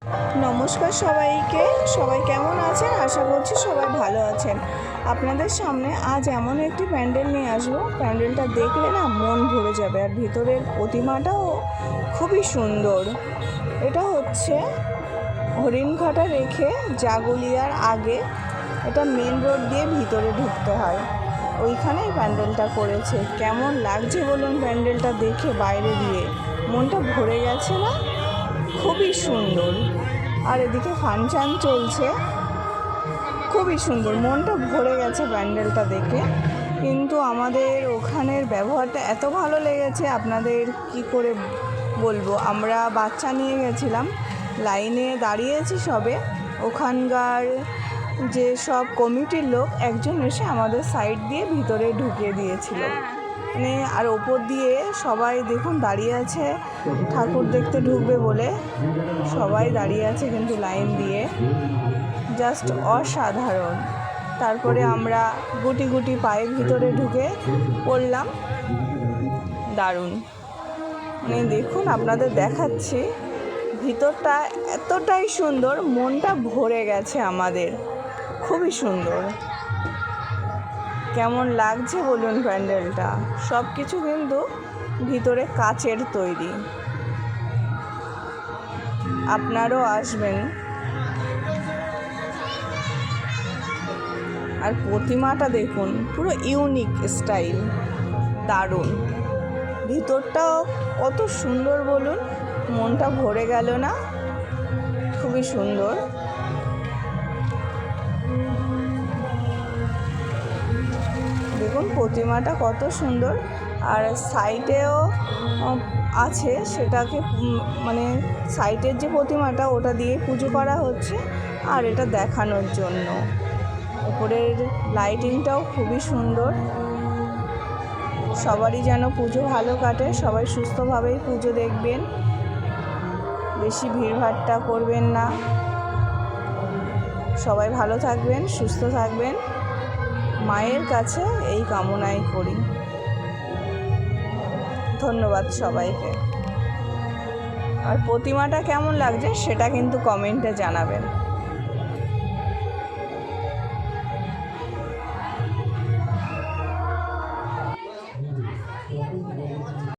নমস্কার সবাইকে। সবাই কেমন আছেন? আশা করছি সবাই ভালো আছেন। আপনাদের সামনে আজ এমন একটি প্যান্ডেল নিয়ে আসবো, প্যান্ডেলটা দেখলে না মন ভরে যাবে। আর ভিতরের প্রতিমাটাও খুবই সুন্দর। এটা হচ্ছে হরিণঘাটা রেখে জাগুলিয়ার আগে, এটা মেন রোড দিয়ে ভিতরে ঢুকতে হয়, ওইখানেই প্যান্ডেলটা করেছে। কেমন লাগছে বলুন প্যান্ডেলটা দেখে? বাইরে দিয়ে মনটা ভরে গেছে না? খুবই সুন্দর। আর এদিকে ফাংশন চলছে, খুবই সুন্দর, মনটা ভরে গেছে প্যান্ডেলটা দেখে। কিন্তু আমাদের ওখানের ব্যবহারটা এত ভালো লেগেছে, আপনাদের কি করে বলবো। আমরা বাচ্চা নিয়ে গেছিলাম, লাইনে দাঁড়িয়েছি সবে, ওখানকার যে সব কমিটির লোক একজন এসে আমাদের সাইড দিয়ে ভিতরে ঢুকিয়ে দিয়েছিল। মানে আর ওপর দিয়ে সবাই দেখুন দাঁড়িয়ে আছে, ঠাকুর দেখতে ঢুকবে বলে সবাই দাঁড়িয়ে আছে কিন্তু লাইন দিয়ে, জাস্ট অসাধারণ। তারপরে আমরা গুটি গুটি পায়ের ভিতরে ঢুকে পড়লাম, দারুণ। মানে দেখুন, আপনাদের দেখাচ্ছি, ভিতরটা এতটাই সুন্দর, মনটা ভরে গেছে আমাদের, খুবই সুন্দর। কেমন লাগছে বলুন প্যান্ডেলটা? সব কিছু কিন্তু ভিতরে কাচের তৈরি। আপনারাও আসবেন। আর প্রতিমাটা দেখুন, পুরো ইউনিক স্টাইল, দারুণ। ভিতরটাও কত সুন্দর বলুন, মনটা ভরে গেল না? খুবই সুন্দর। দেখুন প্রতিমাটা কত সুন্দর। আর সাইডেও আছে, সেটাকে মানে সাইডের যে প্রতিমাটা ওটা দিয়ে পুজো করা হচ্ছে, আর এটা দেখানোর জন্য। উপরের লাইটিংটাও খুবই সুন্দর। সবারই যেন পুজো ভালো কাটে, সবাই সুস্থভাবেই পুজো দেখবেন, বেশি ভিড়ভাট্টা করবেন না। সবাই ভালো থাকবেন, সুস্থ থাকবেন, মায়ের কাছে এই কামনাই করি। ধন্যবাদ সবাইকে। আর প্রতিমাটা কেমন লাগছে সেটা কিন্তু কমেন্টে জানাবেন।